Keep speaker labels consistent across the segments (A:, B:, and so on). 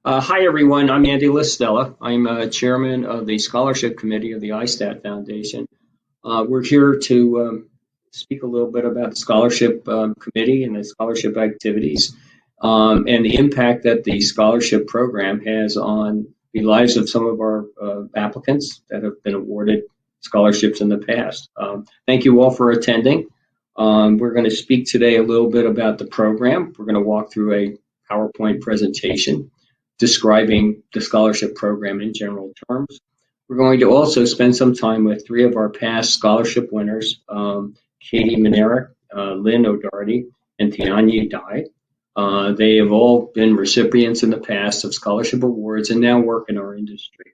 A: Hi, everyone. I'm Andy LaStella. I'm chairman of the scholarship committee of the ISTAT Foundation. We're here to speak a little bit about the scholarship committee and the scholarship activities and the impact that the scholarship program has on the lives of some of our applicants that have been awarded scholarships in the past. Thank you all for attending. We're going to speak today a little bit about the program. We're going to walk through a PowerPoint presentation describing the scholarship program in general terms. We're going to also spend some time with three of our past scholarship winners, Katie Manerick, Lynn O'Doherty, and Tianya Dye. They have all been recipients in the past of scholarship awards and now work in our industry.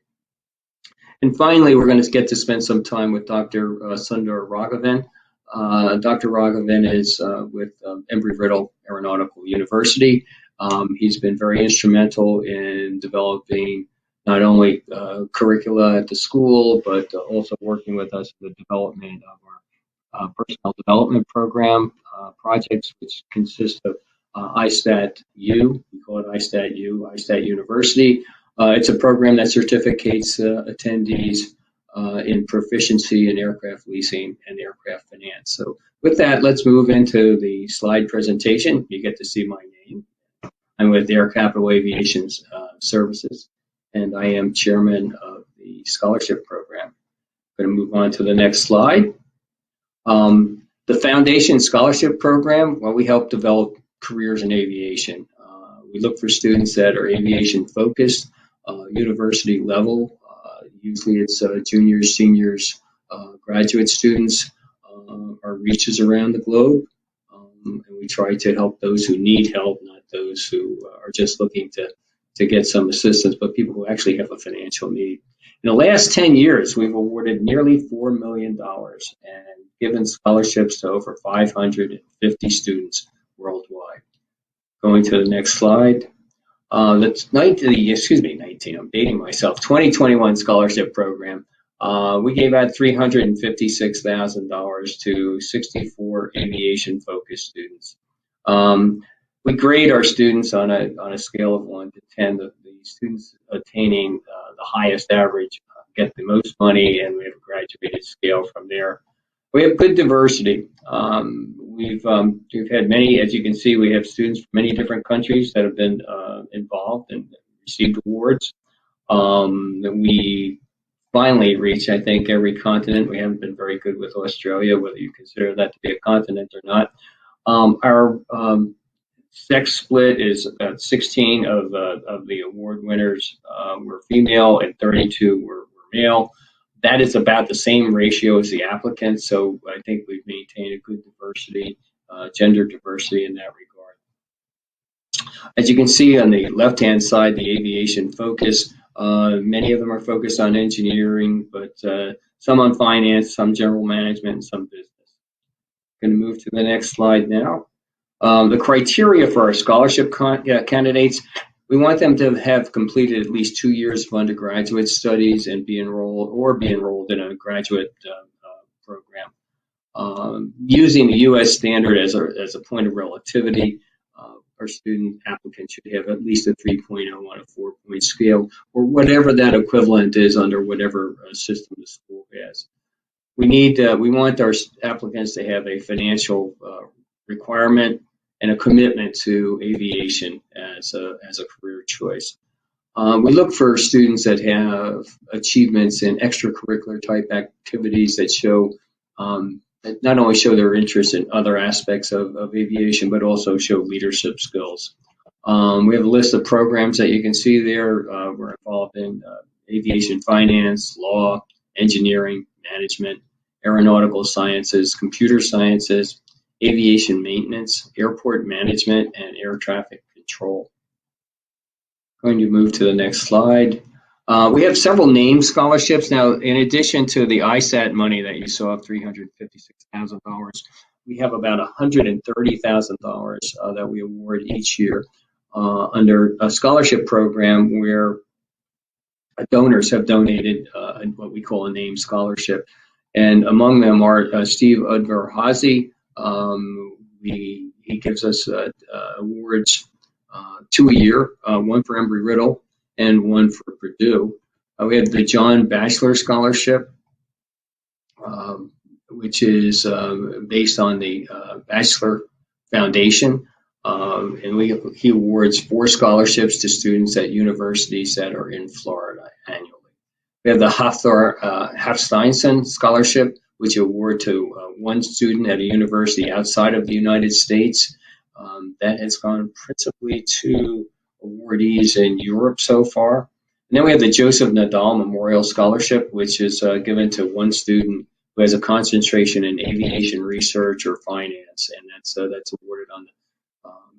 A: And finally, we're going to get to spend some time with Dr. Sundar Raghavan. Dr. Raghavan is with Embry-Riddle Aeronautical University. He's been very instrumental in developing not only curricula at the school, but also working with us in the development of our personnel development program projects, which consist of ISTAT U. We call it ISTAT U, ISTAT University. It's a program that certificates attendees in proficiency in aircraft leasing and aircraft finance. So with that, let's move into the slide presentation. You get to see my name. I'm with Air Capital Aviation Services, and I am chairman of the scholarship program. I'm going to move on to the next slide. The Foundation Scholarship Program, well, we help develop careers in aviation. We look for students that are aviation focused, university level. Usually it's juniors, seniors, graduate students. Our reach is around the globe. And we try to help those who need help, not those who are just looking to get some assistance, but people who actually have a financial need. In the last 10 years, we've awarded nearly $4 million and given scholarships to over 550 students worldwide. Going to the next slide. That's 19, I'm dating myself, 2021 scholarship program. We gave out $356,000 to 64 aviation-focused students. We grade our students on a scale of 1 to 10. The students attaining the highest average get the most money, and we have a graduated scale from there. We have good diversity. We've had many, as you can see, we have students from many different countries that have been involved and received awards. We finally reach, I think, every continent. We haven't been very good with Australia, whether you consider that to be a continent or not. Our sex split is about 16 of the award winners were female and 32 were male. That is about the same ratio as the applicants, so I think we've maintained a good diversity, gender diversity in that regard. As you can see on the left-hand side, the aviation focus, many of them are focused on engineering, but some on finance, some general management, and some business. I'm going to move to the next slide now. The criteria for our scholarship candidates, we want them to have completed at least 2 years of undergraduate studies and be enrolled in a graduate program. Using the U.S. standard as a point of relativity, our student applicant should have at least a 3.0 on a 4-point scale, or whatever that equivalent is under whatever system the school has. We want our applicants to have a financial requirement and a commitment to aviation as a career choice. We look for students that have achievements in extracurricular type activities that show that not only show their interest in other aspects of aviation, but also show leadership skills. We have a list of programs that you can see there. We're involved in aviation finance, law, engineering, management, aeronautical sciences, computer sciences, aviation maintenance, airport management, and air traffic control. Going to move to the next slide. We have several named scholarships. Now, in addition to the ISTAT money that you saw of $356,000, we have about $130,000 that we award each year under a scholarship program where donors have donated what we call a named scholarship. And among them are Steve Udvar-Hazy. He gives us awards 2 a year, one for Embry-Riddle and one for Purdue. We have the John Batchelor Scholarship, which is based on the Batchelor Foundation. And he awards 4 scholarships to students at universities that are in Florida annually. We have the Hafsteinson Scholarship, which award to one student at a university outside of the United States. That has gone principally to awardees in Europe so far. And then we have the Joseph Nadal Memorial Scholarship, which is given to one student who has a concentration in aviation research or finance, and that's awarded on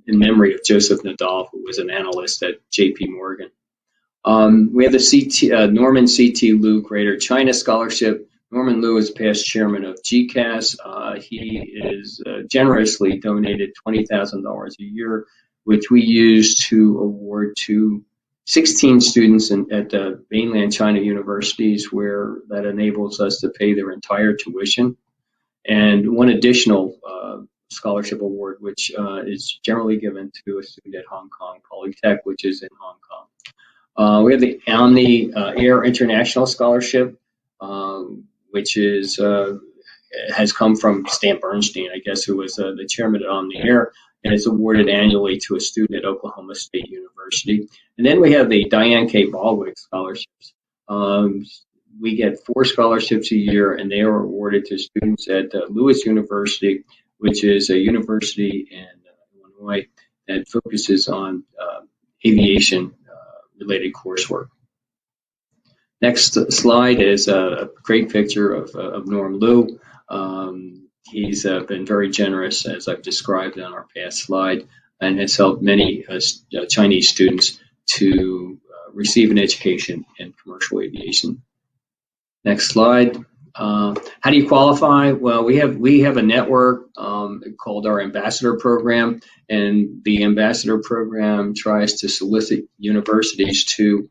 A: in memory of Joseph Nadal, who was an analyst at J.P. Morgan. We have the Norman C.T. Liu Greater China Scholarship. Norman Liu is past chairman of GCAS. He is generously donated $20,000 a year, which we use to award to 16 students at the mainland China universities, where that enables us to pay their entire tuition. And one additional scholarship award, which is generally given to a student at Hong Kong Polytech, which is in Hong Kong. We have the Omni Air International Scholarship, which is has come from Stan Bernstein, I guess, who was the chairman at Omni Air, and is awarded annually to a student at Oklahoma State University. And then we have the Diane K. Baldwin Scholarships. We get 4 scholarships a year, and they are awarded to students at Lewis University, which is a university in Illinois that focuses on aviation related coursework. Next slide is a great picture of Norm Liu. He's been very generous, as I've described on our past slide, and has helped many Chinese students to receive an education in commercial aviation. Next slide. How do you qualify? Well, we have a network called our Ambassador Program, and the Ambassador Program tries to solicit universities to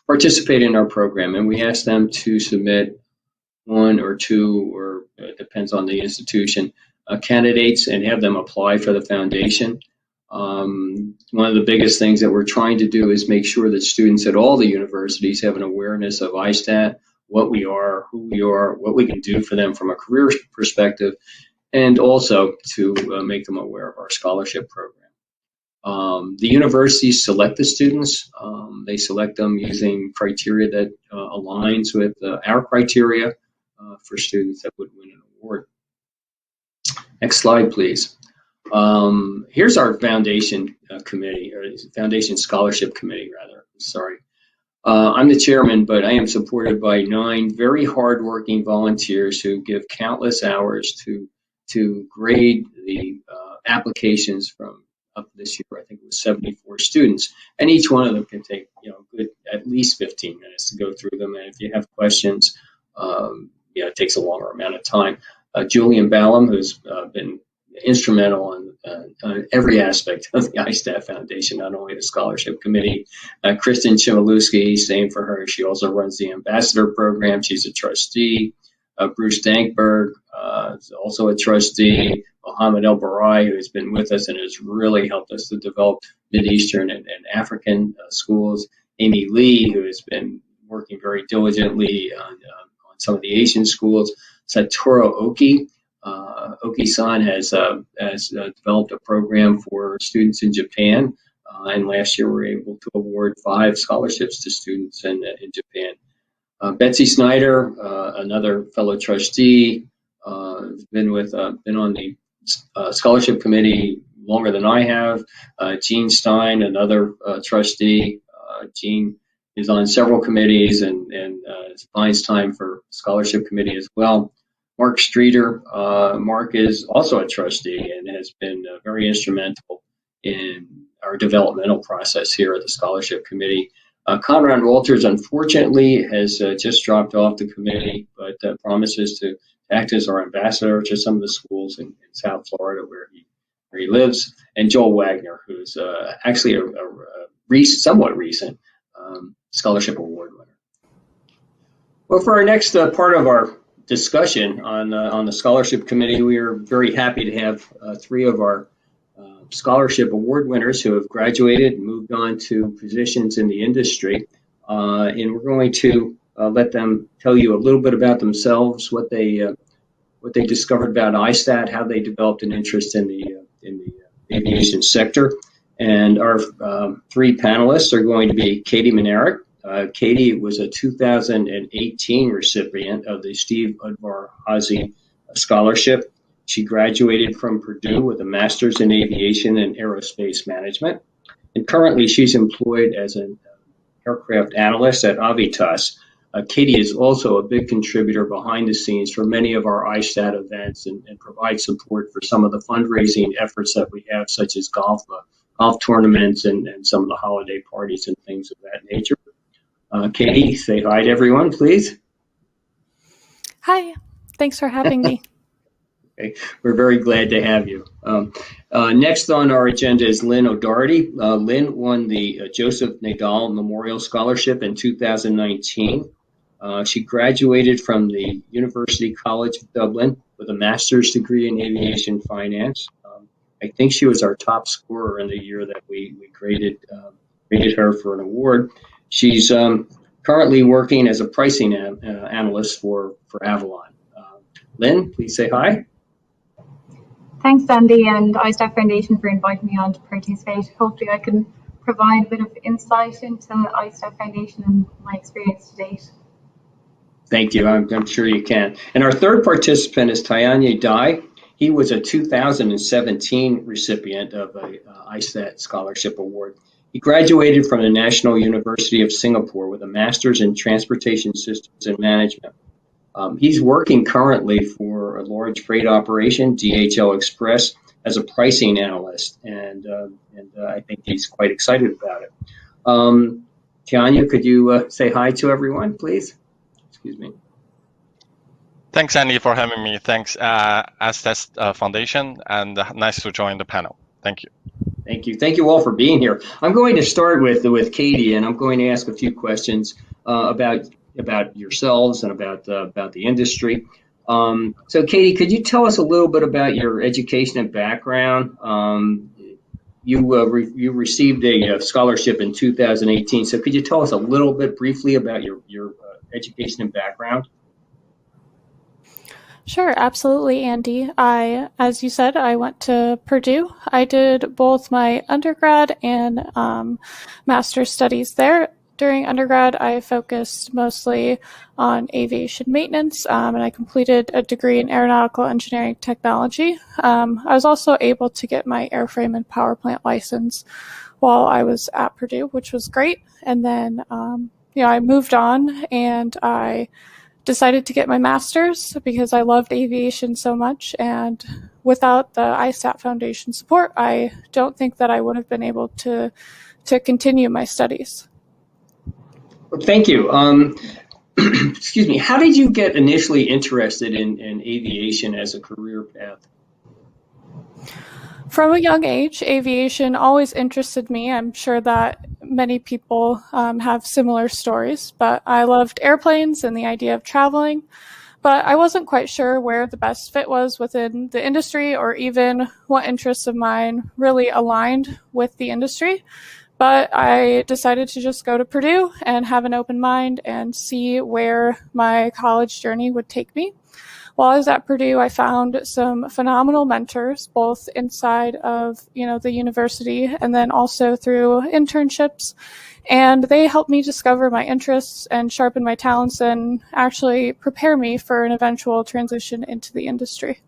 A: participate in our program, and we ask them to submit 1 or 2, or it depends on the institution, candidates, and have them apply for the foundation. One of the biggest things that we're trying to do is make sure that students at all the universities have an awareness of ISTAT, what we are, who we are, what we can do for them from a career perspective, and also to make them aware of our scholarship program. The universities select the students. They select them using criteria that aligns with our criteria for students that would win an award. Next slide, please. Here's our foundation committee, or foundation scholarship committee, rather. Sorry. I'm the chairman, but I am supported by 9 very hardworking volunteers who give countless hours to grade the applications from up this year. I think it was 74 students, and each one of them can take good at least 15 minutes to go through them. And if you have questions, it takes a longer amount of time. Julian Ballum, who's been instrumental on every aspect of the ISTAT Foundation, not only the scholarship committee. Kristen Chmielewski, same for her. She also runs the Ambassador Program. She's a trustee. Bruce Dankberg is also a trustee. Mohammed El Barai, who has been with us and has really helped us to develop Mideastern and African schools. Amy Lee, who has been working very diligently on some of the Asian schools. Satoru Oki. Oki-san has developed a program for students in Japan, and last year we were able to award 5 scholarships to students in Japan. Betsy Snyder, another fellow trustee, has been on the scholarship committee longer than I have. Jean Stein, another trustee. Jean is on several committees and finds time for scholarship committee as well. Mark Streeter. Mark is also a trustee and has been very instrumental in our developmental process here at the scholarship committee. Conrad Walters, unfortunately, has just dropped off the committee, but promises to act as our ambassador to some of the schools in South Florida where he lives. And Joel Wagner, who's actually a somewhat recent scholarship award winner. Well, for our next part of our discussion on the scholarship committee, we are very happy to have 3 of our scholarship award winners who have graduated and moved on to positions in the industry. And we're going to let them tell you a little bit about themselves, what they discovered about ISTAT, how they developed an interest in the aviation sector. And our three panelists are going to be Katie Manerick. Katie was a 2018 recipient of the Steve Udvar-Hazy Scholarship. She graduated from Purdue with a master's in aviation and aerospace management. And currently she's employed as an aircraft analyst at Avitas. Katie is also a big contributor behind the scenes for many of our ISTAT events and provides support for some of the fundraising efforts that we have, such as golf tournaments and some of the holiday parties and things of that nature. Katie, say hi to everyone, please.
B: Hi, thanks for having me.
A: Okay. We're very glad to have you. Next on our agenda is Lynn O'Doherty. Lynn won the Joseph Nadal Memorial Scholarship in 2019. She graduated from the University College of Dublin with a master's degree in aviation finance. I think she was our top scorer in the year that we graded her for an award. She's currently working as a pricing analyst for Avalon. Lynn, please say hi.
C: Thanks, Andy, and ISTAT Foundation for inviting me on to participate. Hopefully I can provide a bit of insight into ISTAT Foundation and my experience to date.
A: Thank you. I'm sure you can. And our third participant is Tayanya Dai. He was a 2017 recipient of a ISTAT Scholarship Award. He graduated from the National University of Singapore with a master's in transportation systems and management. He's working currently for a large freight operation, DHL Express, as a pricing analyst, and I think he's quite excited about it. Tanya, could you say hi to everyone, please? Excuse me.
D: Thanks, Andy, for having me. Thanks, ISTAT Foundation, and nice to join the panel. Thank you.
A: Thank you. Thank you all for being here. I'm going to start with Katie, and I'm going to ask a few questions about yourselves and about the industry. So, Katie, could you tell us a little bit about your education and background? You received a scholarship in 2018. So, could you tell us a little bit briefly about your education and background?
B: Sure, absolutely, Andy. As you said, I went to Purdue. I did both my undergrad and master's studies there. During undergrad, I focused mostly on aviation maintenance, and I completed a degree in aeronautical engineering technology. I was also able to get my airframe and power plant license while I was at Purdue, which was great. And then, I moved on and I decided to get my master's because I loved aviation so much. And without the ISTAT Foundation support, I don't think that I would have been able to continue my studies.
A: Well, thank you. Excuse me. How did you get initially interested in aviation as a career path?
B: From a young age, aviation always interested me. I'm sure that many people have similar stories, but I loved airplanes and the idea of traveling. But I wasn't quite sure where the best fit was within the industry or even what interests of mine really aligned with the industry. But I decided to just go to Purdue and have an open mind and see where my college journey would take me. While I was at Purdue, I found some phenomenal mentors, both inside of, the university and then also through internships. And they helped me discover my interests and sharpen my talents and actually prepare me for an eventual transition into the industry.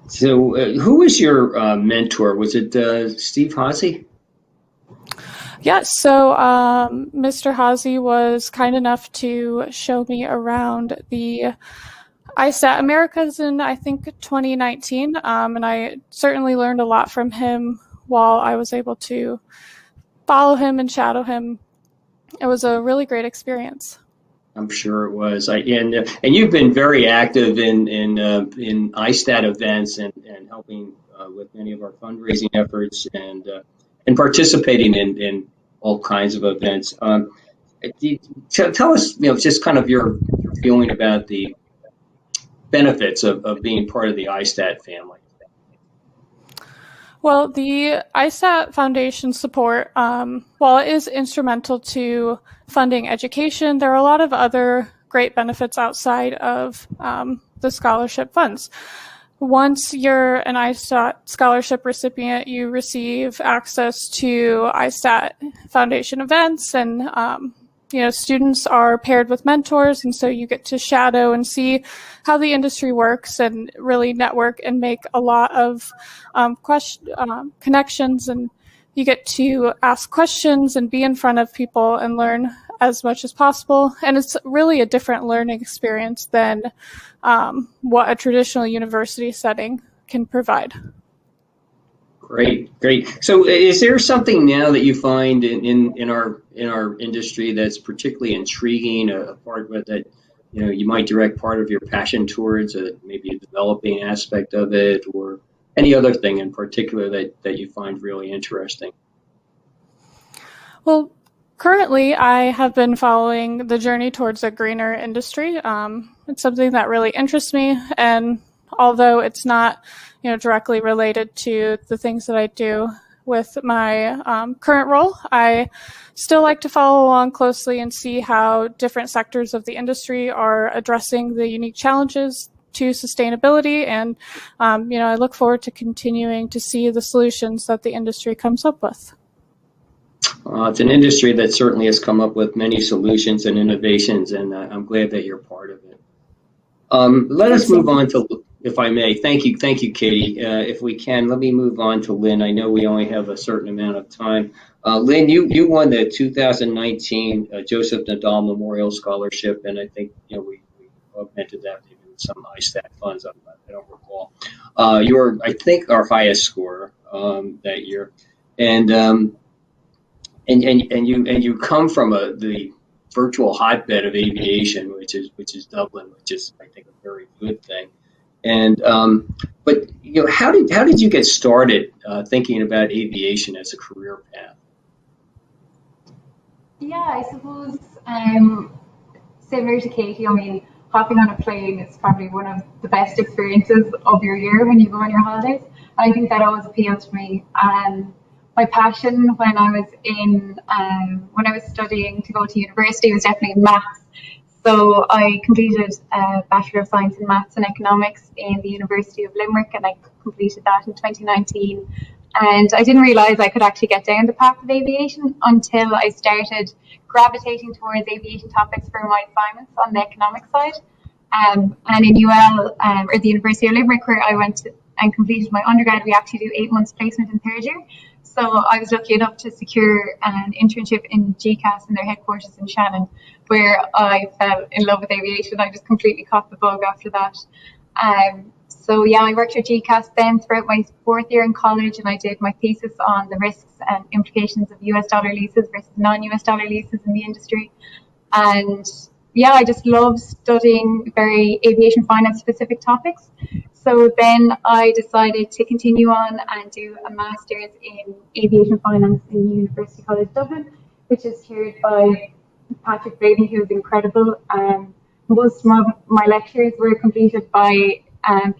A: So who was your mentor? Was it Steve Hazy?
B: Yes, so Mr. Hazy was kind enough to show me around the ISTAT Americas in, I think, 2019, and I certainly learned a lot from him while I was able to follow him and shadow him. It was a really great experience. I'm
A: sure it was. And you've been very active in ISTAT events and helping with many of our fundraising efforts and participating in all kinds of events. Tell us, just kind of your feeling about the benefits of being part of the ISTAT family.
B: Well, the ISTAT Foundation support, while it is instrumental to funding education, there are a lot of other great benefits outside of the scholarship funds. Once you're an ISTAT scholarship recipient, you receive access to ISTAT Foundation events, and students are paired with mentors, and so you get to shadow and see how the industry works and really network and make a lot of connections, and you get to ask questions and be in front of people and learn as much as possible. And it's really a different learning experience than what a traditional university setting can provide.
A: Great. So is there something now that you find in our industry that's particularly intriguing, a part that you might direct part of your passion towards, maybe a developing aspect of it, or any other thing in particular that you find really interesting?
B: Well, currently I have been following the journey towards a greener industry. It's something that really interests me, and although it's not directly related to the things that I do with my current role, I still like to follow along closely and see how different sectors of the industry are addressing the unique challenges to sustainability, and I look forward to continuing to see the solutions that the industry comes up with.
A: It's an industry that certainly has come up with many solutions and innovations, and I'm glad that you're part of it. Let us move on to, if I may. Thank you, Katie. If we can, let me move on to Lynn. I know we only have a certain amount of time. Lynn, you won the 2019 Joseph Nadal Memorial Scholarship, and I think we augmented that maybe with some ISTAT funds. I don't recall. You were, I think, our highest scorer that year, and you come from the virtual hotbed of aviation, which is Dublin, which is, I think, a very good thing. And but how did you get started thinking about aviation as a career path?
C: Yeah, I suppose similar to Katie, I mean, hopping on a plane is probably one of the best experiences of your year when you go on your holidays. And I think that always appeals to me. My passion when I was studying to go to university was definitely maths. So I completed a Bachelor of Science in Maths and Economics in the University of Limerick, and I completed that in 2019. And I didn't realise I could actually get down the path of aviation until I started gravitating towards aviation topics for my assignments on the economics side. And in UL, or the University of Limerick, where I went and completed my undergrad, we actually do 8 months placement in third year. So I was lucky enough to secure an internship in GCAS in their headquarters in Shannon, where I fell in love with aviation. I just completely caught the bug after that. So yeah, I worked at GCAS then throughout my 4th year in college, and I did my thesis on the risks and implications of US dollar leases versus non-US dollar leases in the industry. And yeah, I just love studying very aviation finance specific topics. So then I decided to continue on and do a master's in aviation finance in University College Dublin, which is chaired by Patrick Brady, who is incredible. Most of my lectures were completed by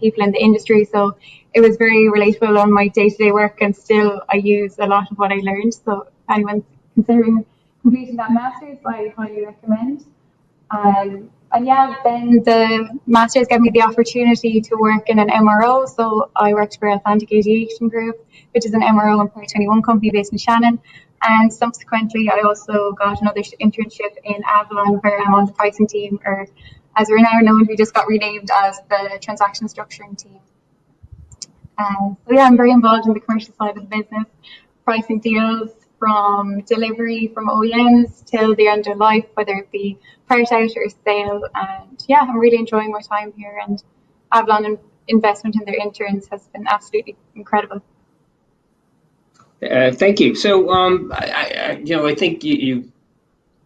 C: people in the industry, so it was very relatable on my day-to-day work, and still I use a lot of what I learned. So if anyone's considering completing that master's, I highly recommend. And yeah, then the master's gave me the opportunity to work in an MRO. So I worked for Atlantic Aviation Group, which is an MRO and Part 21 company based in Shannon. And subsequently, I also got another internship in Avalon, where I'm on the pricing team, or as we're now known, we just got renamed as the transaction structuring team. So yeah, I'm very involved in the commercial side of the business, pricing deals from delivery from OEMs till the end of life, whether it be part out or sale. And yeah, I'm really enjoying my time here, and Avalon investment in their interns has been absolutely incredible.
A: Thank you. So, I think you,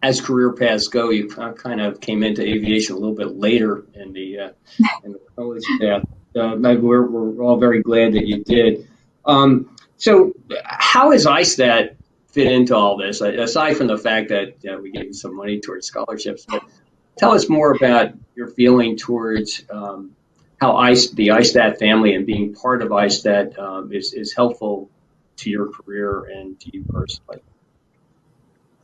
A: as career paths go, you kind of came into aviation a little bit later in the college path. We're all very glad that you did. So, how has ISTAT fit into all this, aside from the fact that we gave you some money towards scholarships? But tell us more about your feeling towards the ISTAT family and being part of ISTAT is helpful to your career and to you personally.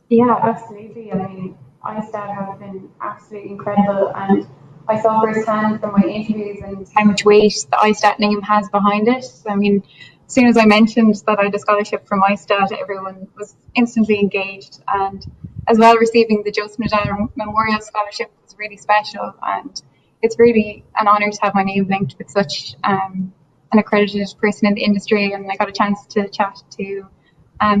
C: Yeah, absolutely. I mean, ISTAT have been absolutely incredible, and I saw firsthand from my interviews and how much weight the ISTAT name has behind it. I mean, as soon as I mentioned that I had a scholarship from ISTAT, everyone was instantly engaged, and as well, receiving the Joseph Nadal Memorial Scholarship was really special, and it's really an honour to have my name linked with such an accredited person in the industry, and I got a chance to chat to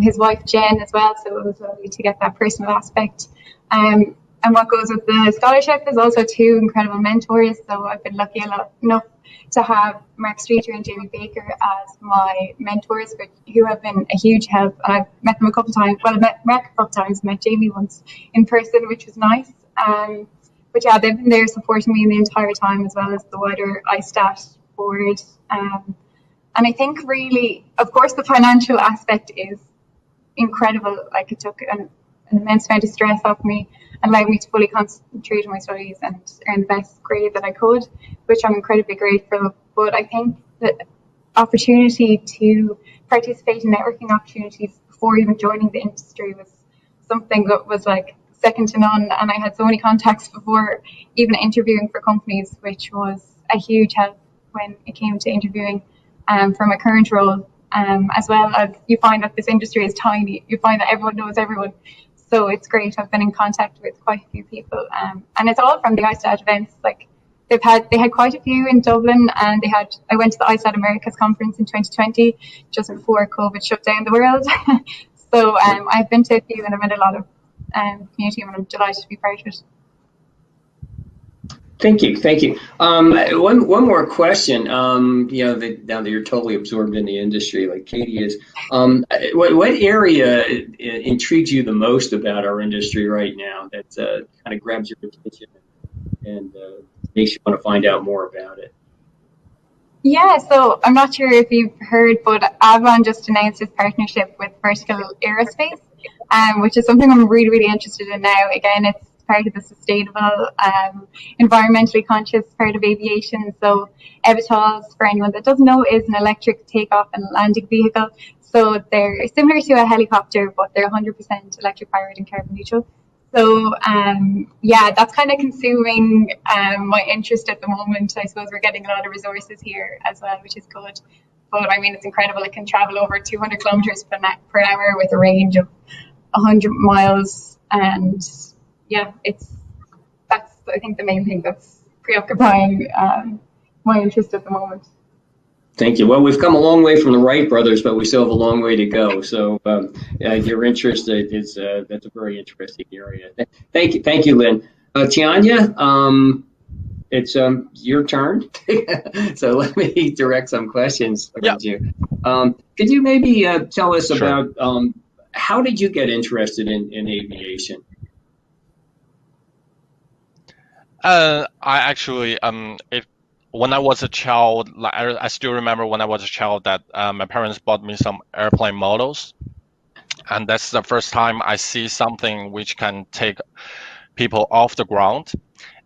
C: his wife Jen as well, so it was lovely to get that personal aspect. And what goes with the scholarship is also two incredible mentors. So I've been lucky enough to have Mark Streeter and Jamie Baker as my mentors, who have been a huge help. And I've met them a couple of times. Well, I met Mark a couple of times, met Jamie once in person, which was nice. But yeah, they've been there supporting me the entire time, as well as the wider ISTAT board. And I think really, of course, the financial aspect is incredible. Like, it took an immense amount of stress off me and allowed me to fully concentrate on my studies and earn the best grade that I could, which I'm incredibly grateful. But I think the opportunity to participate in networking opportunities before even joining the industry was something that was like second to none. And I had so many contacts before even interviewing for companies, which was a huge help when it came to interviewing for my current role. As well as you find that this industry is tiny, you find that everyone knows everyone. So it's great. I've been in contact with quite a few people, and it's all from the ISTAT events. Like they had quite a few in Dublin, and I went to the ISTAT Americas conference in 2020, just before COVID shut down the world. So I've been to a few, and I've met a lot of community, and I'm delighted to be part of it.
A: Thank you. One more question. Now that you're totally absorbed in the industry, like Katie is, what area intrigues you the most about our industry right now? That kind of grabs your attention and makes you want to find out more about it.
C: Yeah, so I'm not sure if you've heard, but Avalon just announced its partnership with Vertical Aerospace, which is something I'm really, really interested in now. Again, it's part of the sustainable, environmentally conscious part of aviation. So eVTOLs, for anyone that doesn't know, is an electric takeoff and landing vehicle. So they're similar to a helicopter, but they're 100% electric powered and carbon neutral. So yeah, that's kind of consuming my interest at the moment. I suppose we're getting a lot of resources here as well, which is good. But I mean, it's incredible. It can travel over 200 kilometers per hour with a range of 100 miles. And yeah, that's I think the main thing that's preoccupying my interest at the moment.
A: Thank you. Well, we've come a long way from the Wright brothers, but we still have a long way to go. So your interest is that's a very interesting area. Thank you, Lynn. Tianya, it's your turn. So let me direct some questions towards you. Could you maybe tell us about how did you get interested in aviation?
D: I actually, when I was a child, like I still remember when I was a child that my parents bought me some airplane models, and that's the first time I see something which can take people off the ground,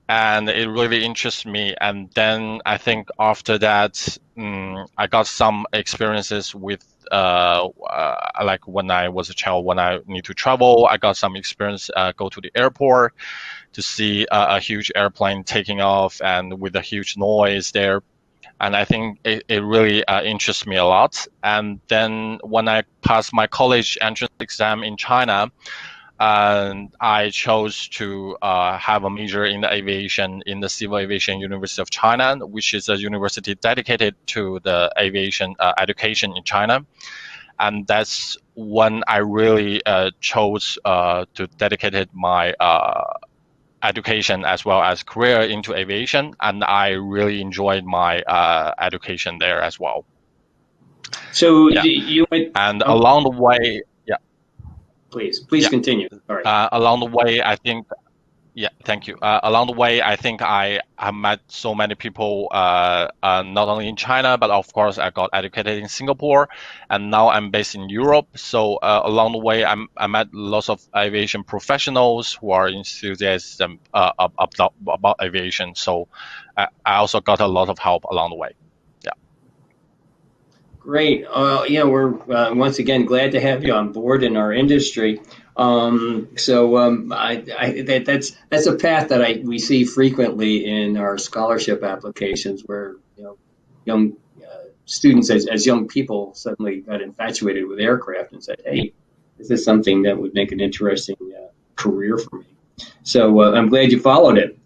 D: and it really interests me. And then I think after that, I got some experiences with like when I was a child, when I need to travel, I got some experience go to the airport to see a huge airplane taking off and with a huge noise there. And I think it really interests me a lot. And then when I passed my college entrance exam in China, I chose to have a major in the aviation in the Civil Aviation University of China, which is a university dedicated to the aviation education in China. And that's when I really chose to dedicate my education as well as career into aviation, and I really enjoyed my education there as well.
A: So you went,
D: and along the way,
A: please continue. Sorry.
D: Along the way, I think Yeah, thank you. Along the way, I think I have met so many people, not only in China, but of course I got educated in Singapore, and now I'm based in Europe. So along the way, I met lots of aviation professionals who are enthusiastic about aviation. So I also got a lot of help along the way. Yeah.
A: Great. Yeah, we're once again glad to have you on board in our industry. That's a path that we see frequently in our scholarship applications, where young students, as young people, suddenly got infatuated with aircraft and said, "Hey, this is something that would make an interesting career for me." So I'm glad you followed it.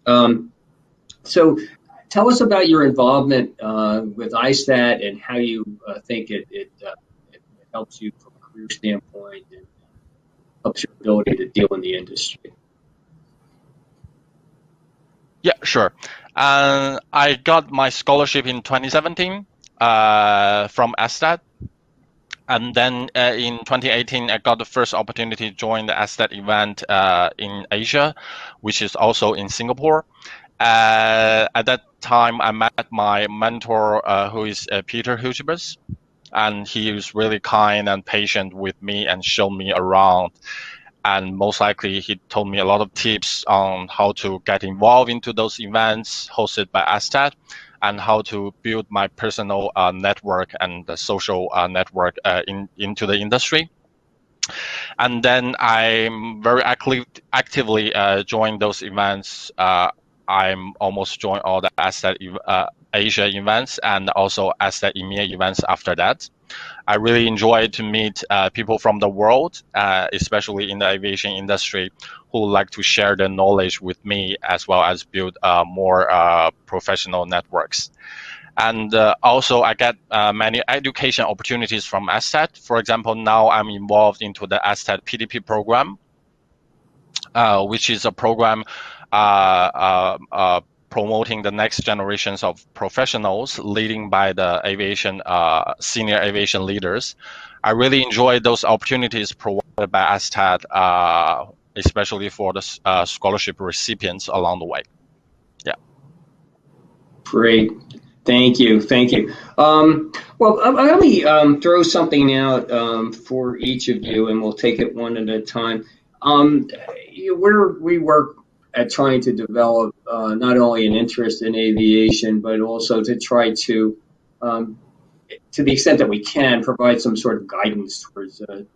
A: So tell us about your involvement with ISTAT and how you think it helps you from a career standpoint and helps your ability to deal in the industry.
D: Yeah, sure. I got my scholarship in 2017 from ISTAT. And then in 2018, I got the first opportunity to join the ISTAT event in Asia, which is also in Singapore. At that time, I met my mentor, who is Peter Hutchibus, and he was really kind and patient with me and showed me around. And most likely, he told me a lot of tips on how to get involved into those events hosted by ISTAT, and how to build my personal network and the social network into the industry. And then I'm very actively joined those events. I'm almost joined all the ISTAT Asia events and also ISTAT EMEA events after that. I really enjoy to meet people from the world, especially in the aviation industry, who like to share their knowledge with me, as well as build more professional networks. And also, I get many education opportunities from ISTAT. For example, now I'm involved into the ISTAT PDP program, which is a program promoting the next generations of professionals leading by the aviation senior aviation leaders. I really enjoy those opportunities provided by ISTAT, especially for the scholarship recipients along the way. Yeah.
A: Great. Thank you. Thank you. Well, let me throw something out for each of you, and we'll take it one at a time. We work at trying to develop not only an interest in aviation, but also to try to the extent that we can, provide some sort of guidance towards for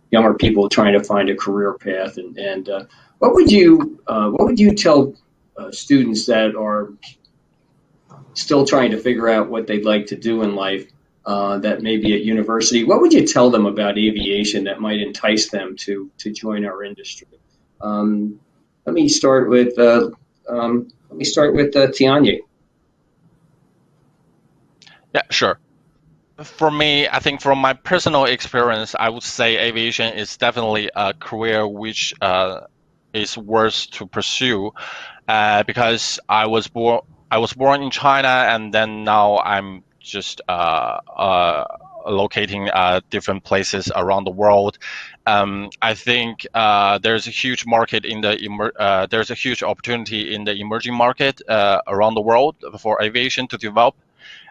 A: younger people trying to find a career path. And what would you tell students that are still trying to figure out what they'd like to do in life, that may be at university? What would you tell them about aviation that might entice them to join our industry? Let me start with Tianye.
D: Yeah, sure. For me, I think from my personal experience, I would say aviation is definitely a career which is worth to pursue, because I was born in China, and then now I'm just locating different places around the world. I think there's a huge market in the there's a huge opportunity in the emerging market around the world for aviation to develop.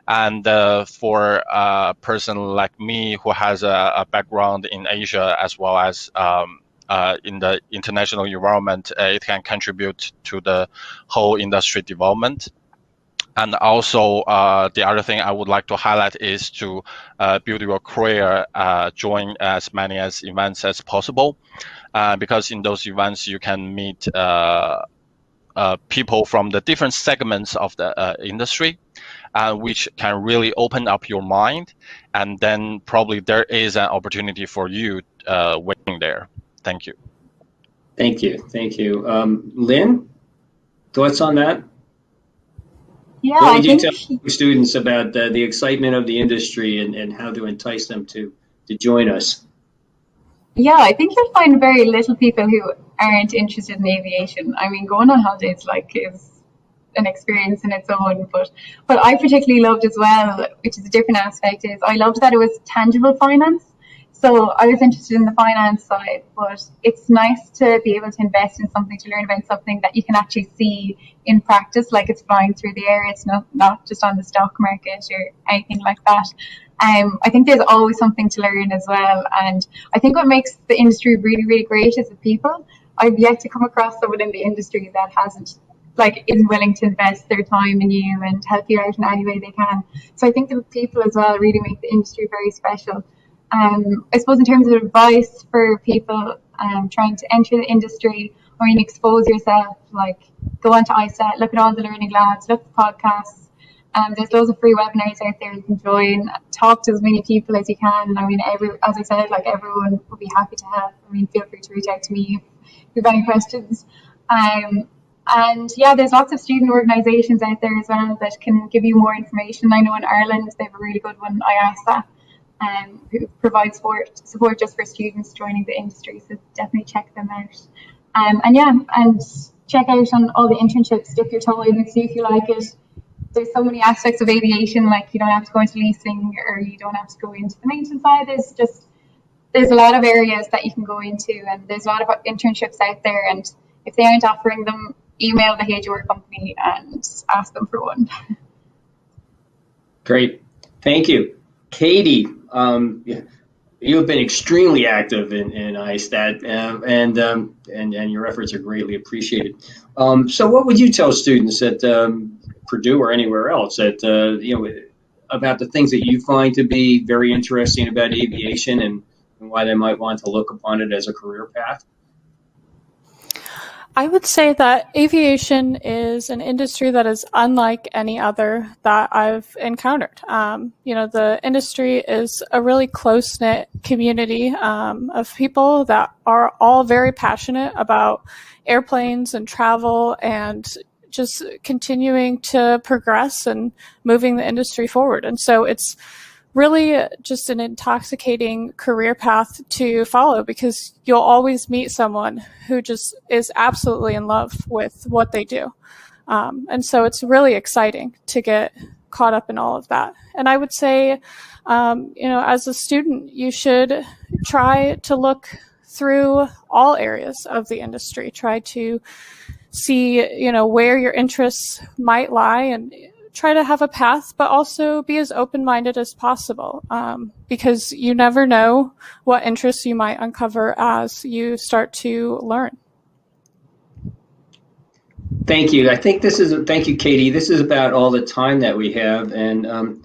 D: And for a person like me who has a background in Asia as well as in the international environment, it can contribute to the whole industry development. And also, the other thing I would like to highlight is to build your career, join as many events as possible, because in those events you can meet people from the different segments of the industry, which can really open up your mind. And then probably there is an opportunity for you waiting there. Thank you.
A: Thank you. Thank you. Lynn, thoughts on that?
C: Yeah,
A: what would you tell students about the excitement of the industry and how to entice them to join us?
C: Yeah, I think you'll find very little people who aren't interested in aviation. I mean, going on holidays is an experience in its own, but what I particularly loved as well, which is a different aspect, is I loved that it was tangible finance. So I was interested in the finance side, but it's nice to be able to invest in something, to learn about something that you can actually see in practice, like it's flying through the air. It's not just on the stock market or anything like that. I think there's always something to learn as well. And I think what makes the industry really, really great is the people. I've yet to come across someone in the industry that isn't willing to invest their time in you and help you out in any way they can. So I think the people as well really make the industry very special. I suppose in terms of advice for people trying to enter the industry, expose yourself, like go onto ISTAT, look at all the learning labs, look at the podcasts. There's loads of free webinars out there you can join, talk to as many people as you can. As I said, everyone will be happy to help. Feel free to reach out to me if you have any questions. And yeah, there's lots of student organisations out there as well that can give you more information. I know in Ireland they have a really good one, ISTAT, who provides support just for students joining the industry. So definitely check them out. And check out on all the internships, dip your toe in and see if you like it. There's so many aspects of aviation, like you don't have to go into leasing or you don't have to go into the maintenance side. There's a lot of areas that you can go into, and there's a lot of internships out there. And if they aren't offering them, email the HR company and ask them for one.
A: Great, thank you, Katie. You have been extremely active in ISTAT, and your efforts are greatly appreciated. So, what would you tell students at Purdue or anywhere else that about the things that you find to be very interesting about aviation and why they might want to look upon it as a career path?
B: I would say that aviation is an industry that is unlike any other that I've encountered. The industry is a really close-knit community of people that are all very passionate about airplanes and travel and just continuing to progress and moving the industry forward. And so it's really just an intoxicating career path to follow, because you'll always meet someone who just is absolutely in love with what they do. And so it's really exciting to get caught up in all of that. And I would say, as a student, you should try to look through all areas of the industry, try to see, where your interests might lie and try to have a path, but also be as open-minded as possible, because you never know what interests you might uncover as you start to learn.
A: Thank you. Thank you, Katie. This is about all the time that we have, and of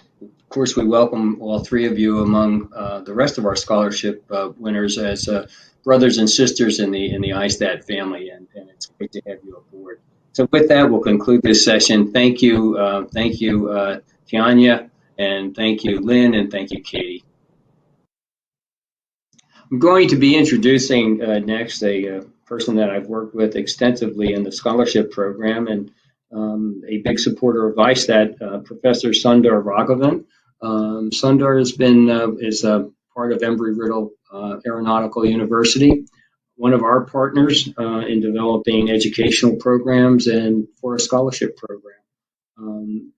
A: course, we welcome all three of you among the rest of our scholarship winners as brothers and sisters in the ISTAT family, and it's great to have you aboard. So with that, we'll conclude this session. Thank you, Tianya, and thank you, Lynn, and thank you, Katie. I'm going to be introducing next a person that I've worked with extensively in the scholarship program and a big supporter of ISTAT, Professor Sundar Raghavan. Sundar is part of Embry-Riddle Aeronautical University, one of our partners in developing educational programs and for a scholarship program.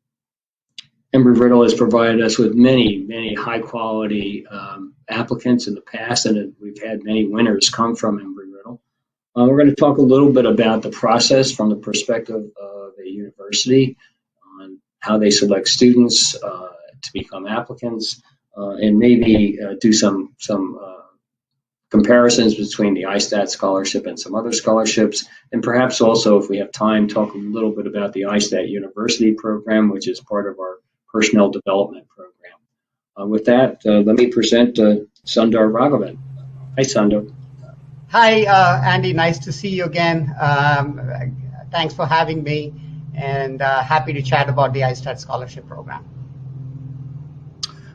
A: Embry-Riddle has provided us with many high-quality applicants in the past, and we've had many winners come from Embry-Riddle. We're going to talk a little bit about the process from the perspective of a university, on how they select students to become applicants, and maybe do some comparisons between the ISTAT scholarship and some other scholarships, and perhaps also, if we have time, talk a little bit about the ISTAT University program, which is part of our personnel development program. With that, let me present Sundar Raghavan. Hi, Sundar.
E: Hi, Andy. Nice to see you again. Thanks for having me, and happy to chat about the ISTAT scholarship program.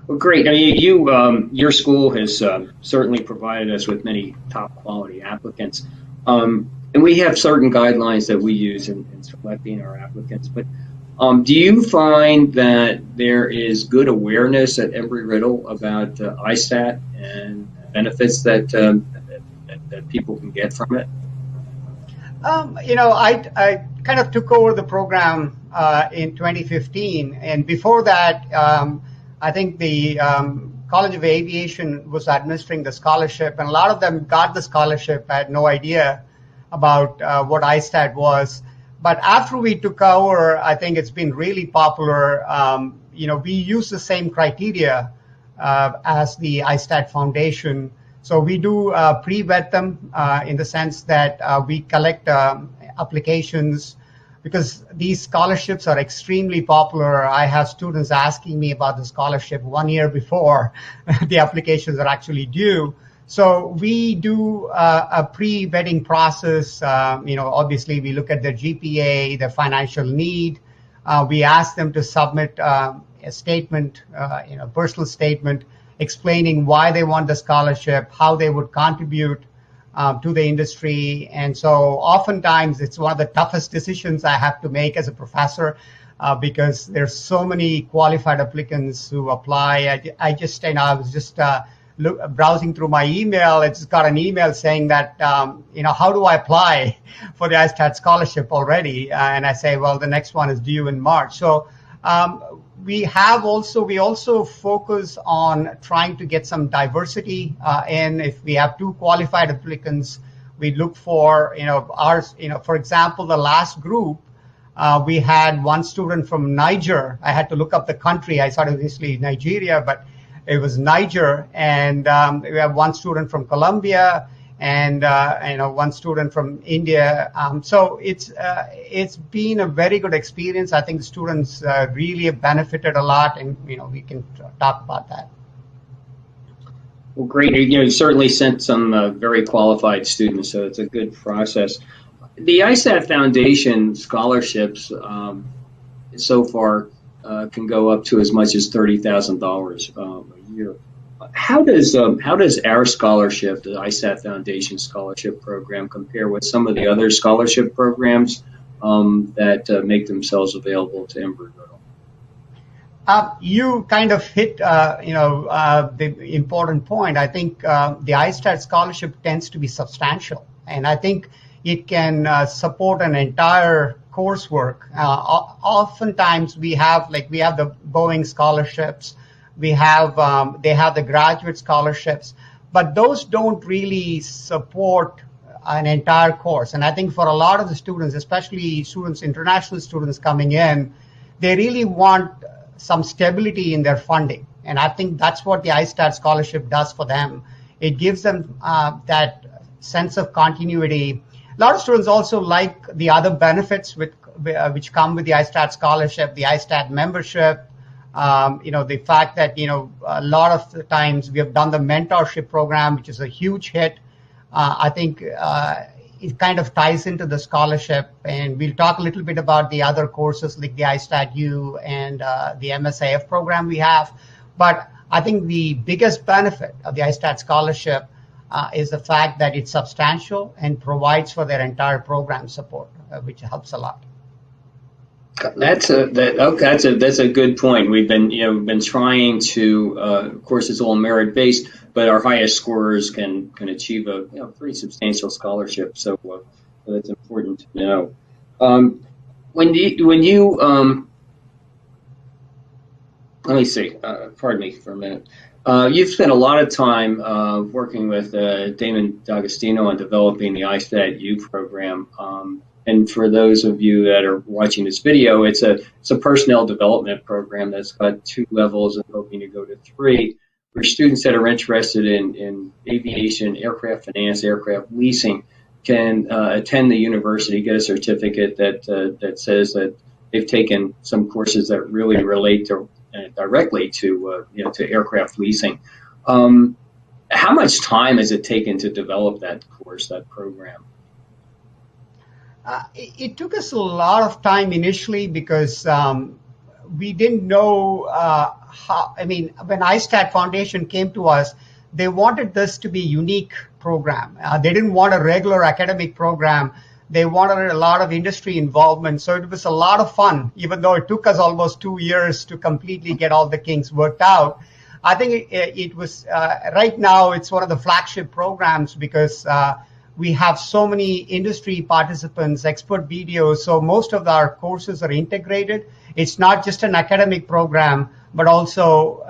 A: Well, great. Now, your school has certainly provided us with many top quality applicants, and we have certain guidelines that we use in selecting our applicants. But do you find that there is good awareness at Embry-Riddle about ISTAT and benefits that people can get from it?
E: I kind of took over the program in 2015, and before that, I think the College of Aviation was administering the scholarship, and a lot of them got the scholarship. I had no idea about what ISTAT was. But after we took over, I think it's been really popular. We use the same criteria as the ISTAT Foundation. So we do pre-vet them in the sense that we collect applications, because these scholarships are extremely popular. I have students asking me about the scholarship 1 year before the applications are actually due. So we do a pre-vetting process. Obviously we look at their GPA, their financial need. We ask them to submit a statement, personal statement, explaining why they want the scholarship, how they would contribute to the industry. And so oftentimes it's one of the toughest decisions I have to make as a professor because there's so many qualified applicants who apply. I was just browsing through my email. I just got an email saying that, how do I apply for the ISTAT scholarship already? And I say, well, the next one is due in March. So we also focus on trying to get some diversity in. If we have 2 qualified applicants, we look for, for example, the last group, we had 1 student from Niger. I had to look up the country. I thought obviously Nigeria, but it was Niger. And we have 1 student from Colombia, and 1 student from India. So it's been a very good experience. I think the students really have benefited a lot, and we can talk about that.
A: Well, great. You certainly sent some very qualified students, so it's a good process. The ISTAT Foundation scholarships so far can go up to as much as $30,000 a year. How does our scholarship, the ISTAT Foundation Scholarship Program, compare with some of the other scholarship programs that make themselves available to Embry-Riddle?
E: You kind of hit, the important point. I think the ISTAT scholarship tends to be substantial, and I think it can support an entire coursework. Oftentimes we have the Boeing scholarships. They have the graduate scholarships, but those don't really support an entire course. And I think for a lot of the students, especially international students coming in, they really want some stability in their funding. And I think that's what the ISTAT scholarship does for them. It gives them that sense of continuity. A lot of students also like the other benefits which come with the ISTAT scholarship, the ISTAT membership. The fact that, a lot of the times we have done the mentorship program, which is a huge hit. I think it kind of ties into the scholarship, and we'll talk a little bit about the other courses like the ISTAT U and the MSIF program we have. But I think the biggest benefit of the ISTAT scholarship is the fact that it's substantial and provides for their entire program support, which helps a lot.
A: That's a good point. We've been trying to, of course, it's all merit based, but our highest scorers can achieve a pretty substantial scholarship. So that's important to know. When you let me see. Pardon me for a minute. You've spent a lot of time working with Damon D'Agostino on developing the ISTAT U program. And for those of you that are watching this video, it's a personnel development program that's got 2 levels and hoping to go to 3, where students that are interested in aviation, aircraft finance, aircraft leasing can attend the university, get a certificate that says that they've taken some courses that really relate to directly to aircraft leasing. How much time has it taken to develop that course, that program?
E: It took us a lot of time initially because we didn't know how. I mean, when ISTAT Foundation came to us, they wanted this to be a unique program. They didn't want a regular academic program. They wanted a lot of industry involvement. So it was a lot of fun, even though it took us almost 2 years to completely get all the kinks worked out. I think it was right now it's one of the flagship programs because We have so many industry participants, expert videos, so most of our courses are integrated. It's not just an academic program, but also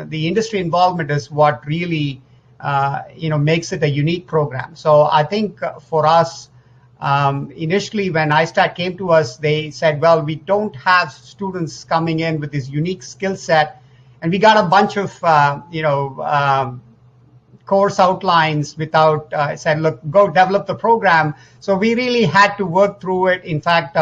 E: the industry involvement is what really makes it a unique program. So I think for us, initially when ISTAT came to us, they said, well, we don't have students coming in with this unique skill set, and we got a bunch of course outlines without said, look, go develop the program. So we really had to work through it. In fact,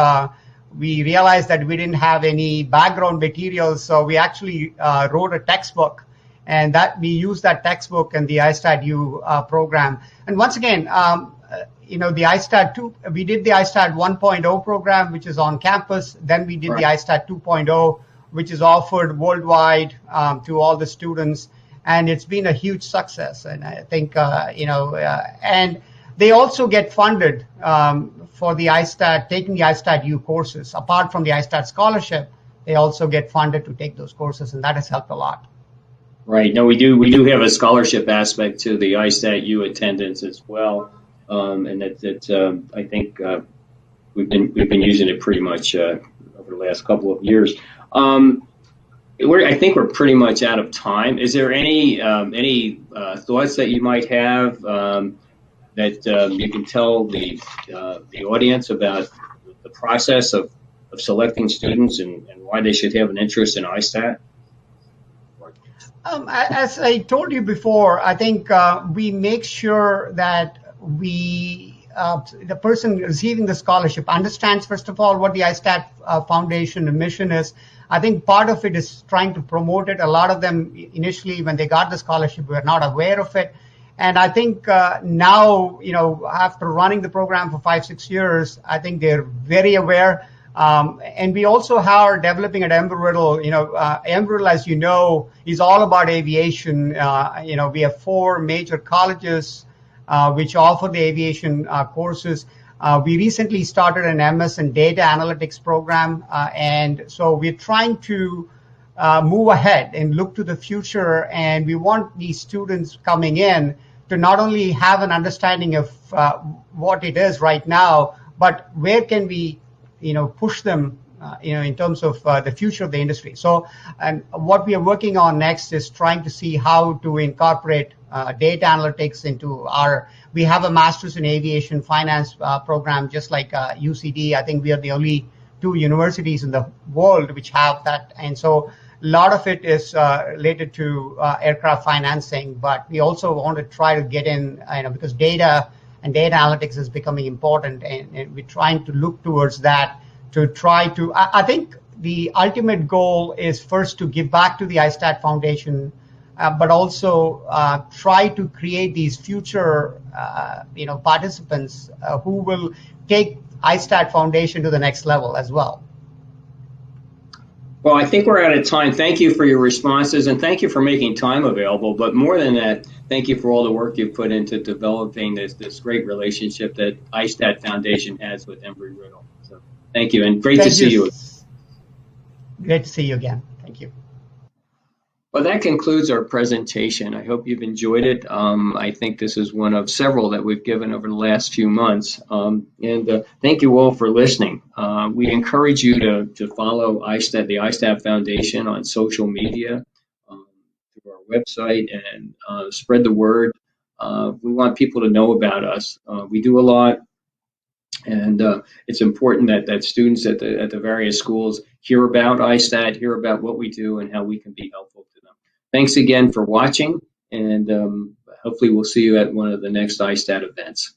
E: we realized that we didn't have any background materials, so we actually wrote a textbook, and that we used that textbook in the ISTAT U program. And once again, the ISTAT 2, we did the ISTAT 1.0 program, which is on campus. Then we did the ISTAT 2.0, which is offered worldwide to all the students. And it's been a huge success. And I think, and they also get funded for the ISTAT, taking the ISTAT U courses. Apart from the ISTAT scholarship, they also get funded to take those courses, and that has helped a lot.
A: Right. No, we do have a scholarship aspect to the ISTAT U attendance as well, and that I think we've been using it pretty much over the last couple of years. I think we're pretty much out of time. Is there any thoughts that you might have that you can tell the audience about the process of selecting students and why they should have an interest in ISTAT?
E: As I told you before, I think we make sure that the person receiving the scholarship understands, first of all, what the ISTAT Foundation mission is. I think part of it is trying to promote it. A lot of them initially, when they got the scholarship, were not aware of it. And I think now, after running the program for 5-6 years, I think they're very aware. And we also are developing at Embry-Riddle. Embry-Riddle, as you know, is all about aviation. We have 4 major colleges which offer the aviation courses. We recently started an MS in data analytics program, and so we're trying to move ahead and look to the future. And we want these students coming in to not only have an understanding of what it is right now, but where can we push them, in terms of the future of the industry. So, and what we are working on next is trying to see how to incorporate data analytics into we have a master's in aviation finance program, just like UCD. I think we are the only 2 universities in the world which have that. And so a lot of it is related to aircraft financing, but we also want to try to get in, because data and data analytics is becoming important, and we're trying to look towards that to try to, I think the ultimate goal is first to give back to the ISTAT Foundation, but also try to create these future, participants who will take ISTAT Foundation to the next level as well.
A: Well, I think we're out of time. Thank you for your responses, and thank you for making time available. But more than that, thank you for all the work you've put into developing this great relationship that ISTAT Foundation has with Embry-Riddle. So thank you, and great to see you.
E: Great to see you again. Thank you.
A: Well, that concludes our presentation. I hope you've enjoyed it. I think this is one of several that we've given over the last few months. And thank you all for listening. We encourage you to follow ISTAT, the ISTAT Foundation, on social media, through our website, and spread the word. We want people to know about us. We do a lot. And it's important that students at the various schools hear about ISTAT, hear about what we do, and how we can be helpful to them. Thanks again for watching, and hopefully we'll see you at one of the next ISTAT events.